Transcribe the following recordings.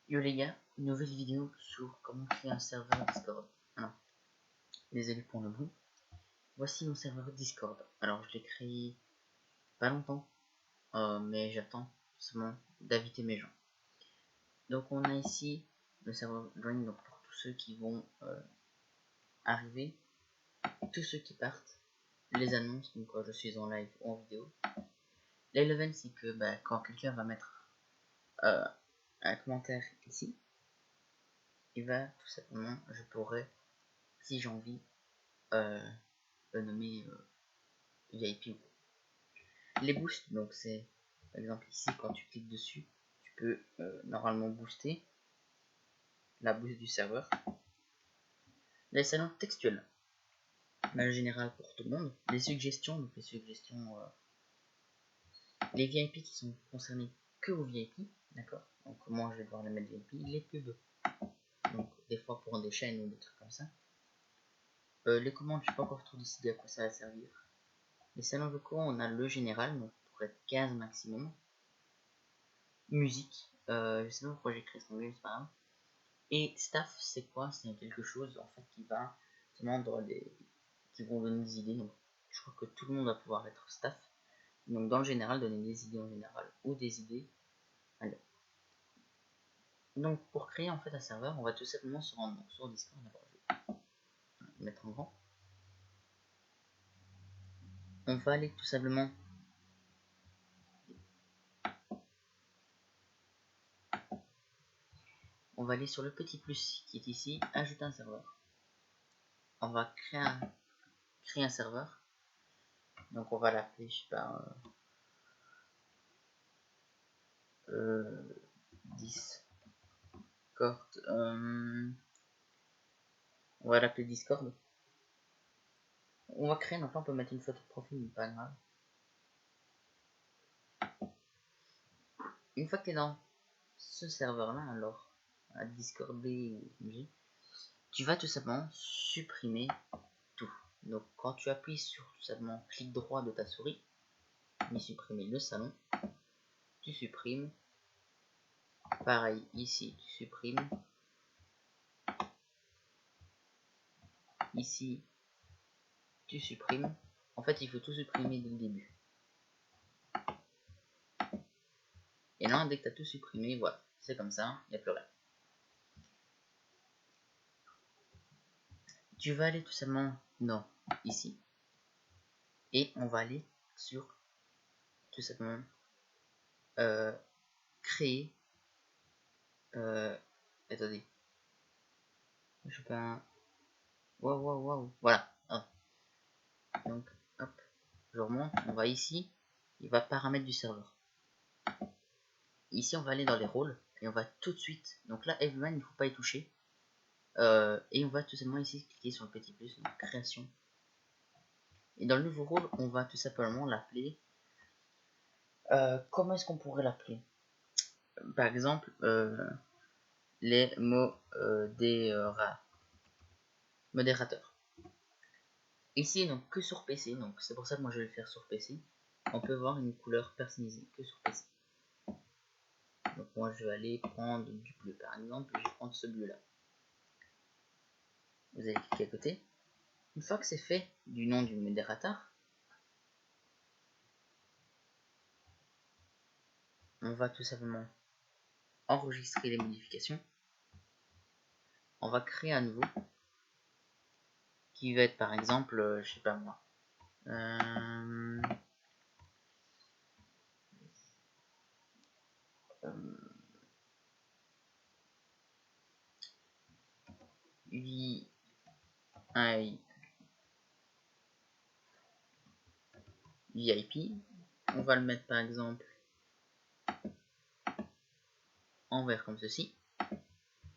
Yo les gars, nouvelle vidéo sur comment créer un serveur Discord. Alors, désolé pour le bruit. Voici mon serveur Discord. Alors je l'ai créé pas longtemps, mais j'attends seulement d'inviter mes gens. Donc on a ici le serveur join, donc pour tous ceux qui vont arriver, tous ceux qui partent, les annonces, donc quand je suis en live ou en vidéo. L'eleven, c'est que quand quelqu'un va mettre un commentaire ici, il va tout simplement, je pourrais, si j'ai envie, le nommer VIP. Les boosts, donc c'est par exemple ici quand tu cliques dessus, tu peux normalement booster la boost du serveur. Les salons textuels, en général pour tout le monde. Les suggestions, donc les suggestions, les VIP qui sont concernés que aux VIP, d'accord. Donc moi je vais devoir les mettre VIP. Les pubs, donc des fois pour des chaînes ou des trucs comme ça. Les commandes, je n'ai pas encore trop décidé à quoi ça va servir. Les salons vocaux, on a le général, donc pour être 15 maximum. Musique, je sais pas pourquoi j'ai créé ce anglais, c'est pas grave. Et staff, c'est quoi? C'est quelque chose en fait qui va qui vont donner des idées. Donc je crois que tout le monde va pouvoir être staff. Donc dans le général, donner des idées en général ou des idées. Alors. Donc pour créer en fait un serveur, on va tout simplement se rendre sur Discord. Je vais mettre en grand. On va aller tout simplement sur le petit plus qui est ici, ajouter un serveur. On va créer un serveur. Donc on va l'appeler, je sais pas, Discord. On va l'appeler Discord. On va créer, donc là on peut mettre une photo de profil, mais pas grave. Une fois que tu es dans ce serveur là, alors à Discorder ou MJ, tu vas tout simplement supprimer tout. Donc quand tu appuies sur tout simplement clic droit de ta souris, et supprimer le salon, tu supprimes. Pareil ici, tu supprimes. Ici, tu supprimes. En fait, il faut tout supprimer dès le début. Et là, dès que tu as tout supprimé, voilà, c'est comme ça, il n'y a plus rien. Tu vas aller tout simplement dans ici. Et on va aller sur tout simplement créer. Attendez. Je sais pas. Waouh. Voilà. Hop. Donc, hop. Je remonte. On va ici. Il va paramètres du serveur. Ici, on va aller dans les rôles. Et on va tout de suite. Donc là, everyone, il ne faut pas y toucher. Et on va tout simplement ici cliquer sur le petit plus. Donc, création. Et dans le nouveau rôle, on va tout simplement l'appeler. Comment est-ce qu'on pourrait l'appeler? Par exemple, les modérateurs. Ici, donc que sur PC, donc c'est pour ça que moi je vais le faire sur PC. On peut voir une couleur personnalisée que sur PC. Donc moi je vais aller prendre du bleu par exemple, je vais prendre ce bleu là. Vous allez cliquer à côté. Une fois que c'est fait du nom du modérateur, on va tout simplement enregistrer les modifications. On va créer un nouveau qui va être par exemple, je sais pas moi, VIP. On va le mettre par exemple en vert comme ceci.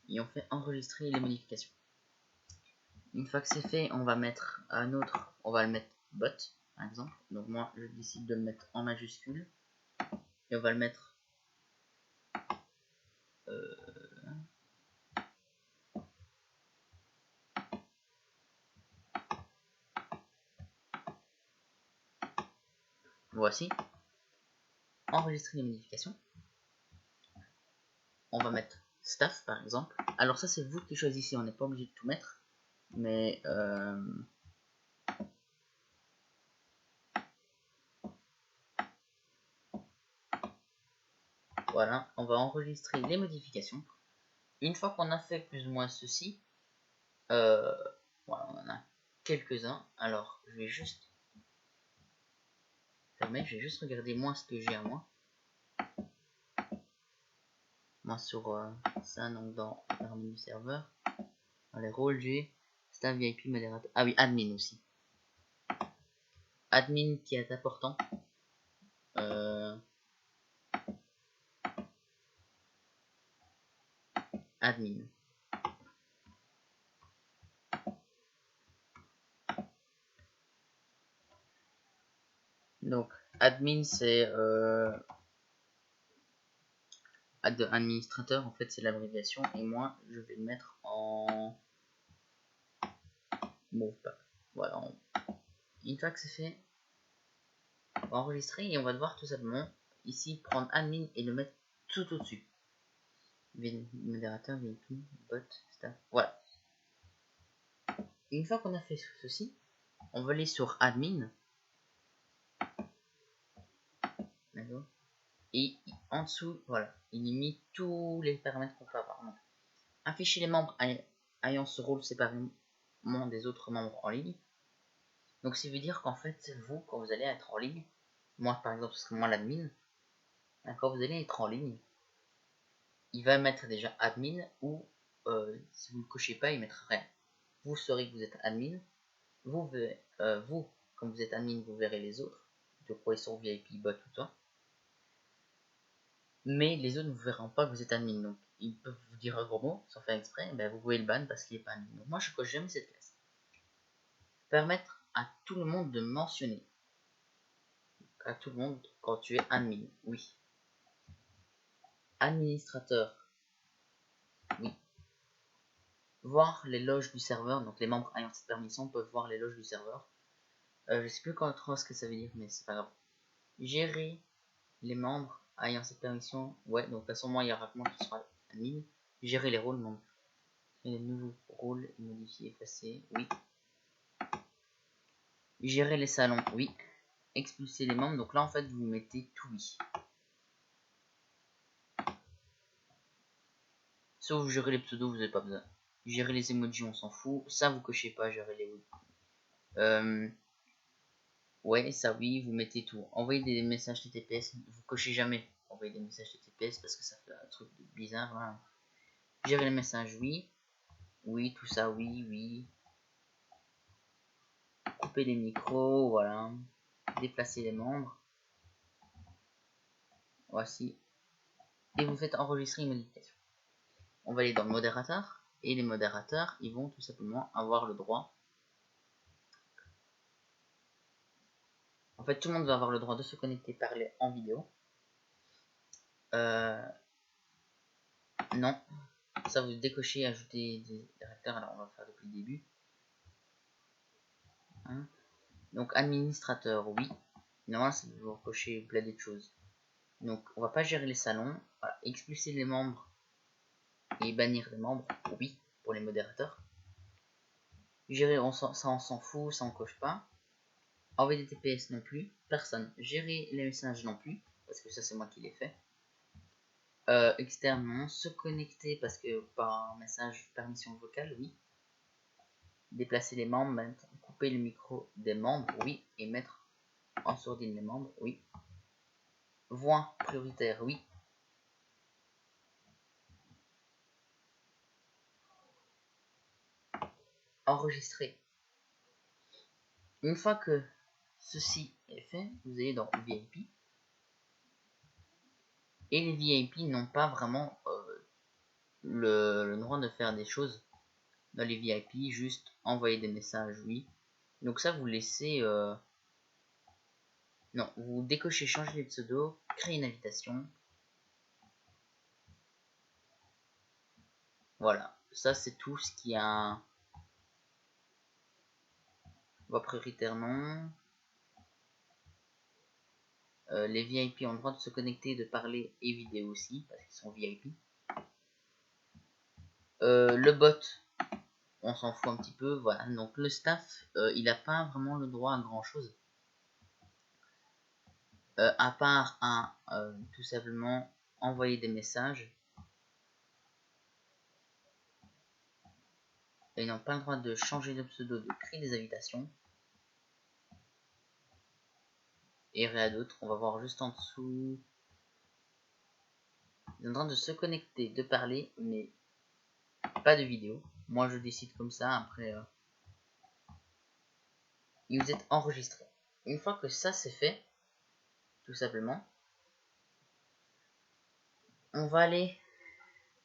Et on fait enregistrer les modifications. Une fois que c'est fait, on va mettre un autre, on va le mettre bot par exemple. Donc moi je décide de le mettre en majuscule. Et on va le mettre voici. Enregistrer les modifications. On va mettre staff par exemple. Alors ça c'est vous qui choisissez, on n'est pas obligé de tout mettre, mais voilà, on va enregistrer les modifications. Une fois qu'on a fait plus ou moins ceci, voilà, on en a quelques-uns. Alors je vais juste fermer, je vais juste regarder moi ce que j'ai à moi. Moi sur ça, donc dans le menu serveur, dans les rôles j'ai staff VIP modérateur. Ah oui, admin aussi. Admin qui est important. Admin. Donc, admin, c'est administrateur, en fait, c'est l'abréviation. Et moi, je vais le mettre en mauve pas. Voilà. Une fois que c'est fait, on va enregistrer et on va devoir tout simplement ici prendre admin et le mettre tout au-dessus. Modérateur, VIP, bot, staff. Voilà. Une fois qu'on a fait ceci, on va aller sur admin. D'accord. Et en dessous, voilà, il limite tous les paramètres qu'on peut avoir. Donc, afficher les membres ayant ce rôle séparément des autres membres en ligne. Donc, ça veut dire qu'en fait, vous, quand vous allez être en ligne, moi par exemple, ce serait moi l'admin, quand vous allez être en ligne, il va mettre déjà admin ou si vous ne le cochez pas, il mettra rien. Vous saurez que vous êtes admin. Vous, comme vous êtes admin, vous verrez les autres. De quoi ils sont VIP, bot, tout ça. Mais les autres ne vous verront pas que vous êtes admin. Donc, ils peuvent vous dire un gros mot sans faire exprès. Ben, vous pouvez le ban parce qu'il n'est pas admin. Donc, moi, je coche jamais cette classe. Permettre à tout le monde de mentionner. À tout le monde quand tu es admin. Oui. Administrateur. Oui. Voir les loges du serveur. Donc, les membres ayant cette permission peuvent voir les loges du serveur. Je sais plus trop ce que ça veut dire, mais c'est pas grave. Gérer les membres ayant cette permission. Ouais, donc de toute façon, moi, il y aura que moi qui sera admin. Gérer les rôles, donc. Les nouveaux rôles, modifier, effacer, oui. Gérer les salons, oui. Expulser les membres, donc là, en fait, vous mettez tout oui. Sauf gérer les pseudos, vous n'avez pas besoin. Gérer les emojis, on s'en fout. Ça, vous cochez pas, gérer les oui. Ouais, ça oui, vous mettez tout. Envoyer des messages TTPS, vous cochez jamais envoyer des messages TTPS parce que ça fait un truc de bizarre. Voilà. Gérer les messages, oui. Oui, tout ça, oui, oui. Couper les micros, voilà. Déplacer les membres. Voici. Et vous faites enregistrer une modification. On va aller dans le modérateur. Et les modérateurs, ils vont tout simplement avoir le droit. En fait, tout le monde va avoir le droit de se connecter, parler en vidéo. Non. Ça, vous décochez, ajouter des directeurs. Alors, on va le faire depuis le début. Hein. Donc, administrateur, oui. Normalement, ça vous cocher plein de choses. Donc, on va pas gérer les salons. Voilà. Expulser les membres et bannir les membres, oui, pour les modérateurs. Gérer, ça on s'en fout, ça on coche pas. Envoyer des TPS non plus, personne. Gérer les messages non plus, parce que ça c'est moi qui l'ai fait. Externement, se connecter parce que par message permission vocale, oui. Déplacer les membres, couper le micro des membres, oui. Et mettre en sourdine les membres, oui. Voix prioritaire, oui. Enregistrer. Une fois que ceci est fait, vous allez dans VIP. Et les VIP n'ont pas vraiment le droit de faire des choses dans les VIP, juste envoyer des messages, oui. Donc ça, vous laissez... non, vous décochez changer les pseudos, créer une invitation. Voilà, ça c'est tout ce qui a... Voix prioritaire non. Les VIP ont le droit de se connecter, de parler et vidéo aussi, parce qu'ils sont VIP. Le bot, on s'en fout un petit peu. Voilà, donc le staff, il n'a pas vraiment le droit à grand chose. À part à tout simplement envoyer des messages. Et ils n'ont pas le droit de changer de pseudo, de créer des invitations. Et rien d'autre, on va voir juste en dessous. Ils sont en train de se connecter, de parler, mais pas de vidéo. Moi je décide comme ça, après et vous êtes enregistré. Une fois que ça c'est fait, tout simplement, on va aller,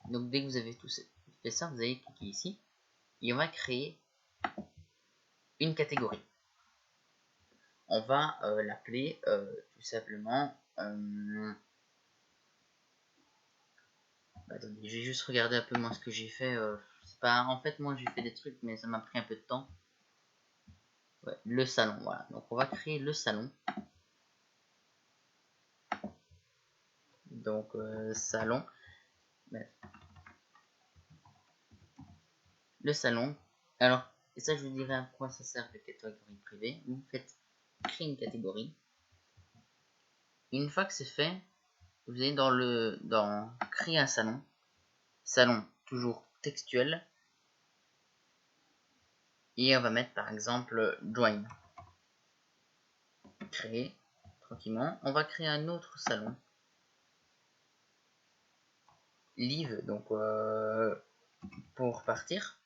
donc dès que vous avez tout fait ça, vous allez cliquer ici, et on va créer une catégorie. On va l'appeler tout simplement... attendez, je vais juste regarder un peu moi ce que j'ai fait. C'est pas, en fait moi j'ai fait des trucs mais ça m'a pris un peu de temps. Ouais, le salon, voilà. Donc on va créer le salon. Donc salon. Bref. Le salon. Alors, et ça je vous dirai à quoi ça sert la catégorie privée. Vous faites créer une catégorie. Une fois que c'est fait, vous allez dans créer un salon. Salon toujours textuel. Et on va mettre par exemple join. Créer tranquillement. On va créer un autre salon. Leave, donc pour partir.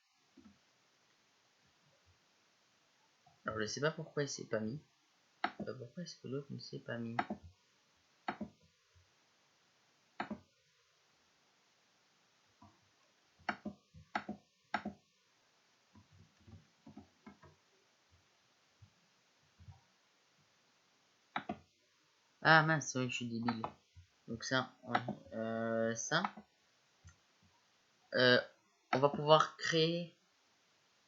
Alors je sais pas pourquoi il s'est pas mis. Pourquoi est-ce que l'autre ne s'est pas mis? Ah mince, oui, je suis débile. Donc ça, ça. On va pouvoir créer...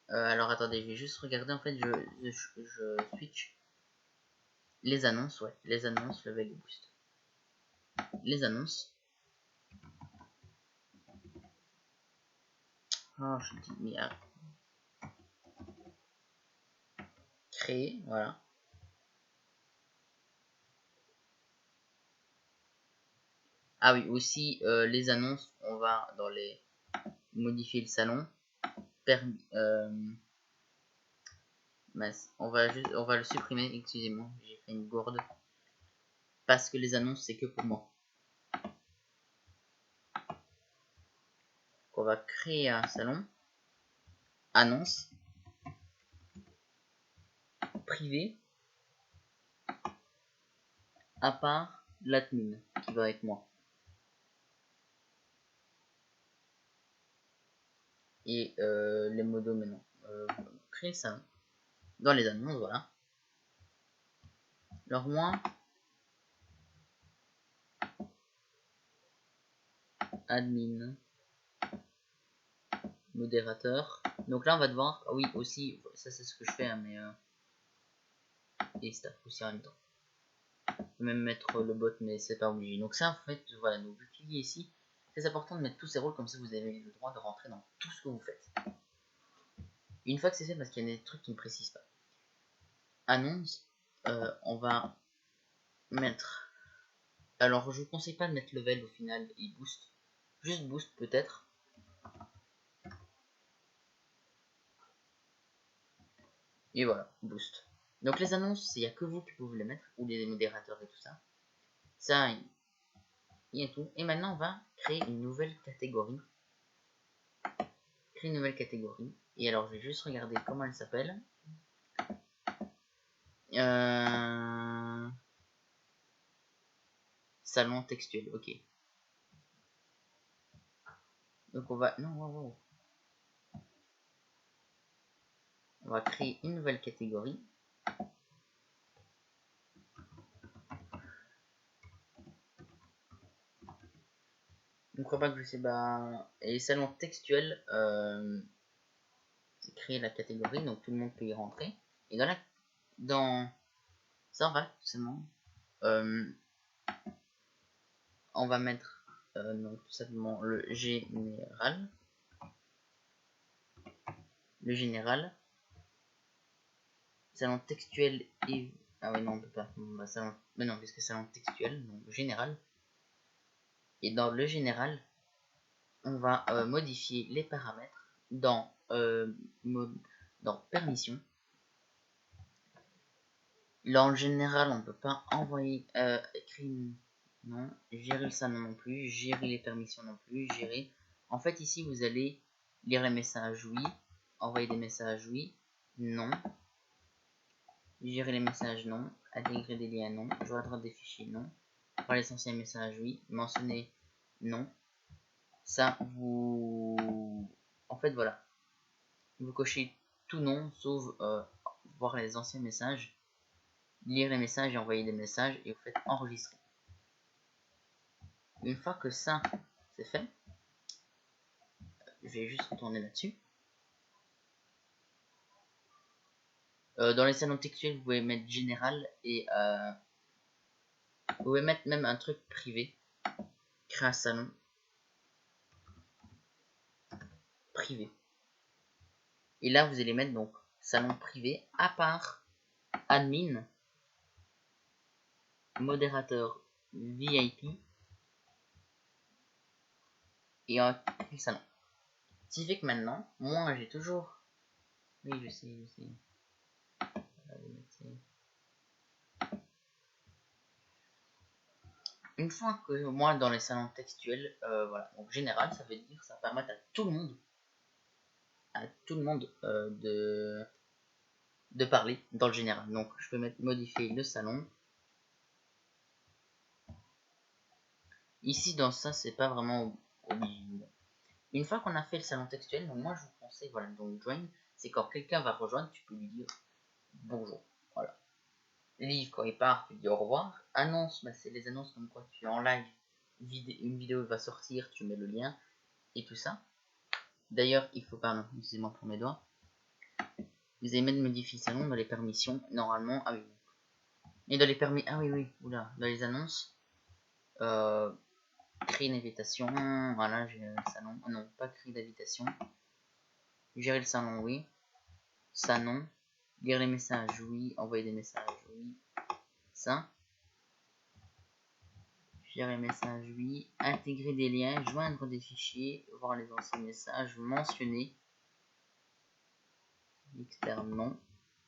alors attendez, je vais juste regarder, en fait, je switch. Les annonces, ouais. Les annonces, le value boost. Les annonces. Oh, je dis merde. Créer, voilà. Ah oui, aussi, les annonces, on va dans les... modifier le salon. On va le supprimer, excusez-moi, j'ai fait une gourde. Parce que les annonces, c'est que pour moi. On va créer un salon. Annonce. Privé. À part l'admin, qui va être moi. Et les modos maintenant. Créer ça. Dans les annonces, voilà. Alors moi, admin, modérateur. Donc là on va devoir, ah oui aussi, ça c'est ce que je fais, hein, mais et staff aussi en même temps. Je peux même mettre le bot, mais c'est pas obligé. Donc ça en fait, voilà, donc vous cliquez ici. C'est important de mettre tous ces rôles, comme ça vous avez le droit de rentrer dans tout ce que vous faites. Une fois que c'est fait, parce qu'il y a des trucs qui ne précisent pas. Annonce, on va mettre... Alors je vous conseille pas de mettre level au final et boost. Juste boost peut-être. Et voilà, boost. Donc les annonces, il n'y a que vous qui pouvez les mettre, ou les modérateurs et tout ça. Ça, il y a tout. Et maintenant, on va créer une nouvelle catégorie. Créer une nouvelle catégorie. Et alors, je vais juste regarder comment elle s'appelle. Salon textuel, ok. Donc on va... Non, wow. On va créer une nouvelle catégorie. Donc on va que je sais pas... Et salon textuel, c'est créer la catégorie, donc tout le monde peut y rentrer. Et dans ça, on va tout simplement... on va mettre donc tout simplement le général. le général, salon textuel et... Ah ouais non on peut pas, bah, salon... mais non puisque salon textuel, donc général. Et dans le général, on va modifier les paramètres dans permission. Là en général on peut pas envoyer écrire non, gérer le salon non plus, gérer les permissions non plus, gérer. En fait ici vous allez lire les messages oui, envoyer des messages oui, non, gérer les messages non, intégrer des liens non, joindre des fichiers non, voir les anciens messages oui, mentionner non. Ça vous en fait voilà, vous cochez tout non sauf voir les anciens messages, lire les messages et envoyer des messages et vous faites enregistrer. Une fois que ça c'est fait, je vais juste retourner là-dessus. Dans les salons textuels, vous pouvez mettre général et vous pouvez mettre même un truc privé. Créer un salon privé. Et là, vous allez mettre donc salon privé à part admin, modérateur VIP et un salon. Ce qui fait que maintenant, moi j'ai toujours... Oui, je sais. Une fois que moi dans les salons textuels, voilà, donc général, ça veut dire ça permet à tout le monde, de parler dans le général. Donc je peux modifier le salon. Ici dans ça c'est pas vraiment obligé. Une fois qu'on a fait le salon textuel, donc moi je vous conseille, voilà, donc join, c'est quand quelqu'un va rejoindre, tu peux lui dire bonjour, voilà. Live, quand il part, tu lui dis au revoir. Annonce, bah, c'est les annonces comme quoi tu es en live, une vidéo va sortir, tu mets le lien et tout ça. D'ailleurs, il faut pas, excusez-moi pour mes doigts. Vous allez mettre modifier salon dans les permissions, normalement, ah oui. Et dans les permis, ah oui, oula, dans les annonces, créer une invitation, voilà, j'ai le salon, non, pas créer d'invitation. Gérer le salon, oui. Ça, non. Lire les messages, oui. Envoyer des messages, oui. Ça. Gérer les messages, oui. Intégrer des liens, joindre des fichiers, voir les anciens messages, mentionner. Externe, non.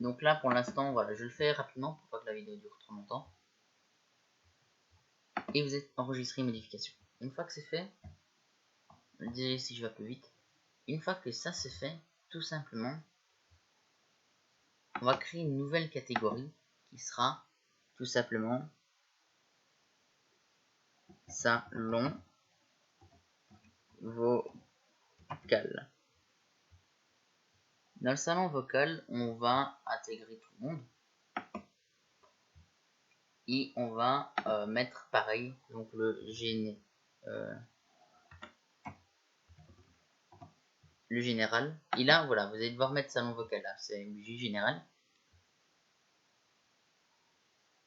Donc là, pour l'instant, voilà, je le fais rapidement pour pas que la vidéo dure trop longtemps. Et vous êtes enregistré modification. Une fois que c'est fait, désolé si je vais un peu vite. Une fois que ça c'est fait, tout simplement, on va créer une nouvelle catégorie qui sera tout simplement salon vocal. Dans le salon vocal, on va intégrer tout le monde et on va mettre pareil, donc le général. Et là, voilà, vous allez devoir mettre salon vocal là, c'est obligé général.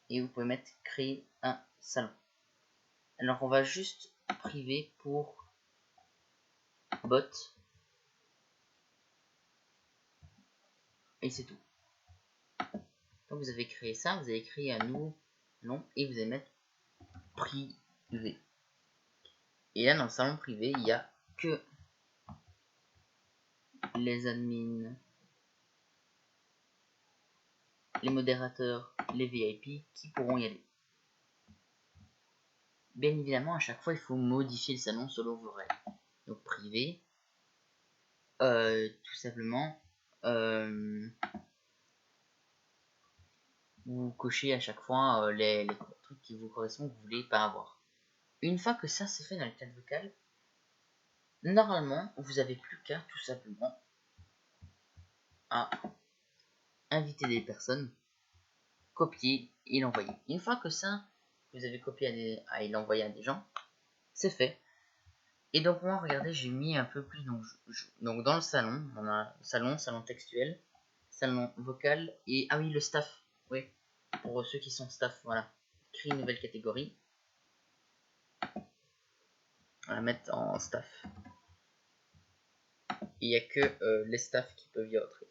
Et vous pouvez mettre créer un salon. Alors on va juste priver pour bot et c'est tout. Donc vous avez créé ça, vous avez créé un nouveau nom et vous allez mettre privé. Et là dans le salon privé, il n'y a que les admins, les modérateurs, les VIP qui pourront y aller. Bien évidemment, à chaque fois, il faut modifier le salon selon vos règles. Donc privé, tout simplement, vous cochez à chaque fois les trucs qui vous correspondent que vous voulez pas avoir. Une fois que ça c'est fait dans le chat vocal, normalement, vous avez plus qu'à tout simplement à inviter des personnes, copier et l'envoyer. Une fois que ça, vous avez copié et l'envoyer à des gens, c'est fait. Et donc moi, regardez, j'ai mis un peu plus donc dans le salon, on a salon textuel, salon vocal et ah oui le staff, oui, pour ceux qui sont staff, voilà, créer une nouvelle catégorie, on va la mettre en staff. il n'y a que les staffs qui peuvent y rentrer.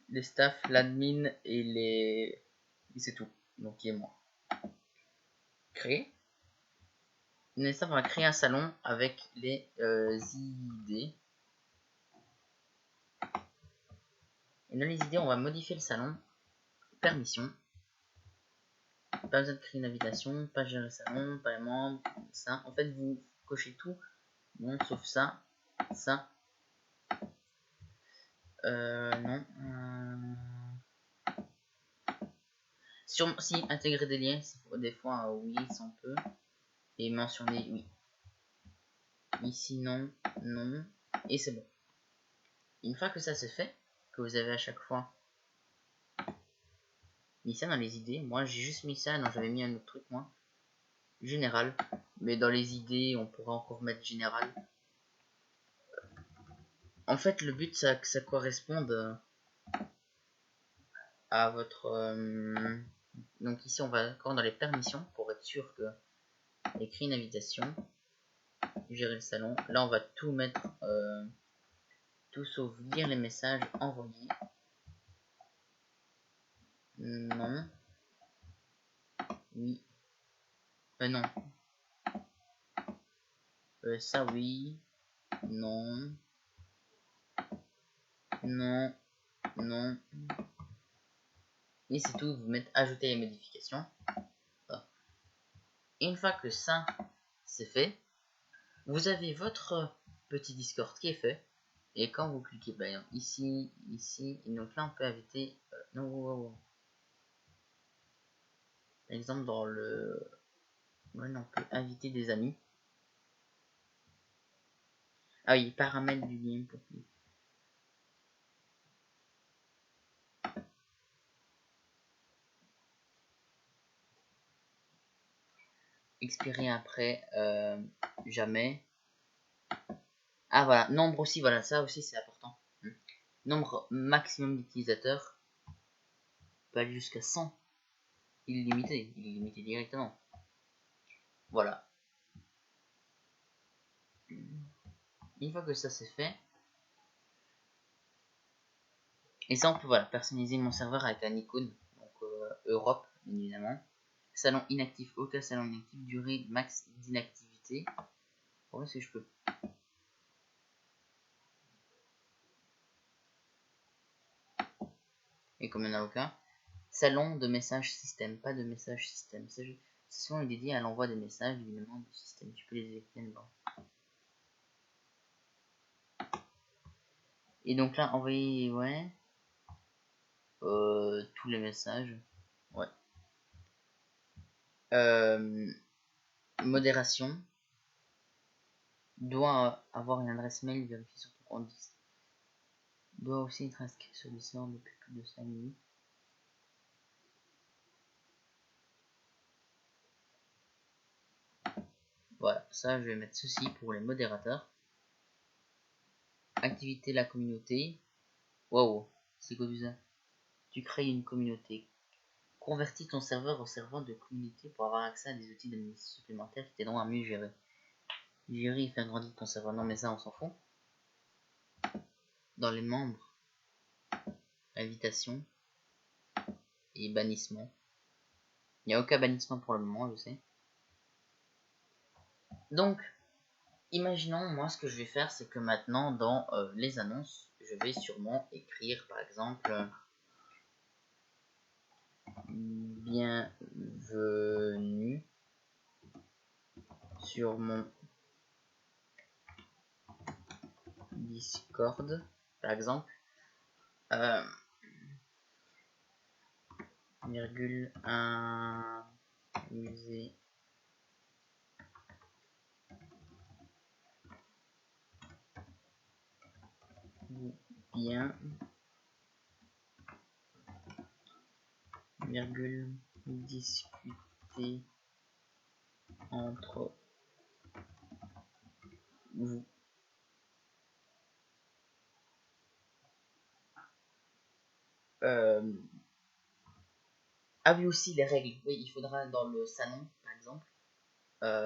Les staffs, l'admin et les... c'est tout. Donc qui est moi. Créer. Les staffs, on va créer un salon avec les idées. Et dans les idées, on va modifier le salon. Permission. Pas besoin de créer une invitation, pas gérer le salon, pas les membres, ça. En fait, vous cochez tout. Bon, sauf ça. Ça. Non. Si intégrer des liens, des fois oui, si on peut. Et mentionner oui. Ici non, non. Et c'est bon. Une fois que ça c'est fait, que vous avez à chaque fois mis ça dans les idées, moi j'ai juste mis ça, non j'avais mis un autre truc moi. Général. Mais dans les idées, on pourrait encore mettre général. En fait, le but, c'est que ça corresponde à votre... donc ici, on va encore dans les permissions pour être sûr que... Écrire une invitation. Gérer le salon. Là, on va tout mettre... tout sauf lire les messages envoyés. Non. Oui. Non. Ça, oui. Non. Non. Non. Et c'est tout. Vous mettez ajouter les modifications. Et une fois que ça, c'est fait, vous avez votre petit Discord qui est fait. Et quand vous cliquez ben, ici, ici, et donc là on peut inviter... non, wow. Par exemple dans le... Ouais, on peut inviter des amis. Ah oui, paramètres du lien pour lui. Expirer après, jamais. Ah voilà, nombre aussi, voilà, ça aussi c'est important. Nombre maximum d'utilisateurs peut aller jusqu'à 100. Illimité directement. Voilà. Une fois que ça c'est fait, et ça on peut voilà, personnaliser mon serveur avec un icône, donc Europe évidemment. Salon inactif, aucun salon inactif, durée max d'inactivité. Pour voir si je peux. Et comme il n'y en a aucun, salon de message système, pas de message système. C'est souvent dédié à l'envoi des messages évidemment du système. Tu peux les électer dedans. Et donc là, envoyer, ouais. Tous les messages. Ouais. Modération. Doit avoir une adresse mail vérifiée sur ton compte. Doit aussi être inscrit sur le serveur depuis plus de 5 minutes. Voilà, ça je vais mettre ceci pour les modérateurs. Activité la communauté. Waouh, c'est quoi ça? Tu crées une communauté. Convertis ton serveur en serveur de communauté pour avoir accès à des outils d'administration supplémentaires qui t'aideront à mieux gérer. Gérer et faire grandir ton serveur. Non mais ça on s'en fout. Dans les membres, invitation et bannissement. Il n'y a aucun bannissement pour le moment, je sais. Donc, imaginons, moi ce que je vais faire, c'est que maintenant dans les annonces, je vais sûrement écrire par exemple bienvenue sur mon Discord, par exemple. Virgule un musée bien virgule discuter entre vous. Ah oui, aussi les règles. Oui, il faudra dans le salon, par exemple,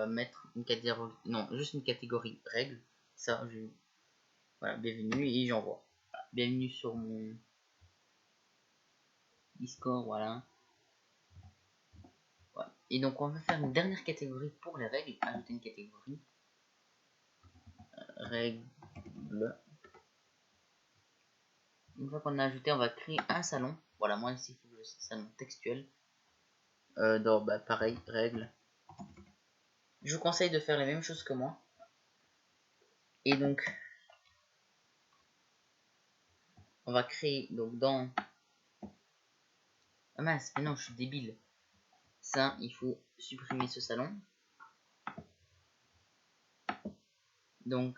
mettre une catégorie, non, juste une catégorie règles. ça, voilà, bienvenue et j'envoie. Voilà, bienvenue sur mon Discord, voilà. Et donc on va faire une dernière catégorie pour les règles, ajouter une catégorie, règles. Une fois qu'on a ajouté, on va créer un salon. Voilà, moi ici, il faut que je salon textuel. Pareil, règles. Je vous conseille de faire les mêmes choses que moi. Et donc, on va créer, donc dans... Ah mince, mais non, je suis débile. Ça, il faut supprimer ce salon. Donc,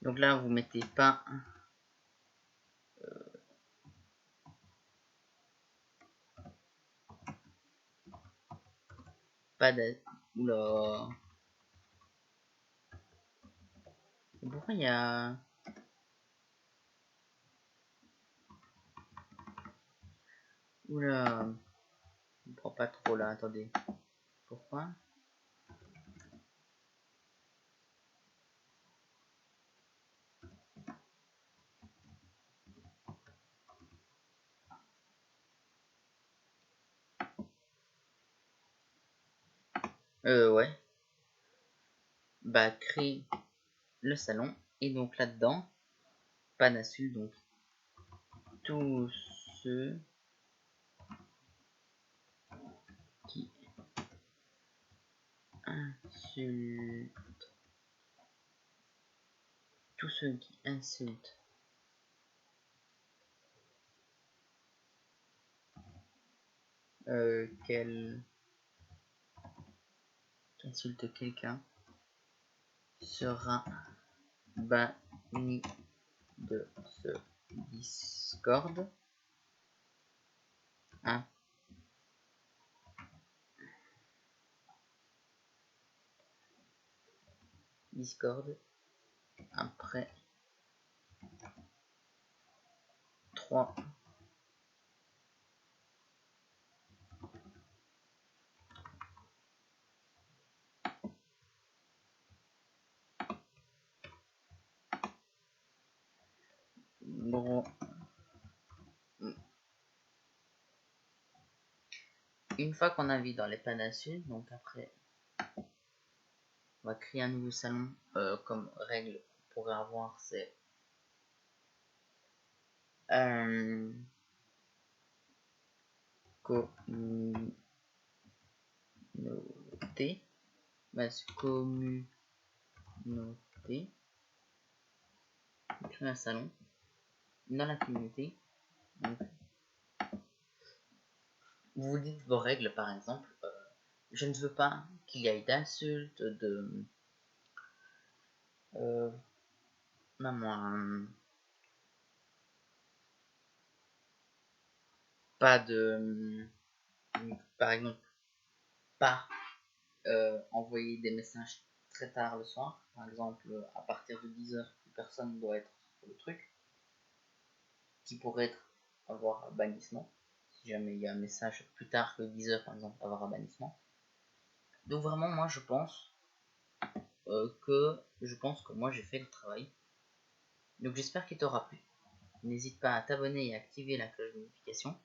donc là, vous mettez pas... pas de... Oula... Pourquoi il y a... Oula... Je ne comprends pas trop là, attendez. Pourquoi? Ouais. Bah, créer le salon. Et donc là-dedans, pas d'insulte, donc tous ceux qui insultent, tous ceux qui insultent qui insulte quelqu'un sera banni de ce Discord. Hein? Discord après 3 Bon. Une fois qu'on a vu dans les panacées, donc après on va créer un nouveau salon. Comme règle qu'on pourrait avoir, c'est communauté, communauté, créer un salon dans la communauté. Donc, vous dites vos règles, par exemple, je ne veux pas qu'il y ait d'insultes, de pas de, par exemple, pas envoyer des messages très tard le soir, par exemple, à partir de 10 h, personne ne doit être sur le truc, qui pourrait avoir un bannissement. Si jamais il y a un message plus tard que 10 h, par exemple, avoir un bannissement. Donc vraiment, moi, je pense que moi j'ai fait le travail. Donc j'espère qu'il t'aura plu. N'hésite pas à t'abonner et à activer la cloche de notification.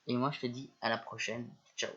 Et moi je te dis à la prochaine. Ciao.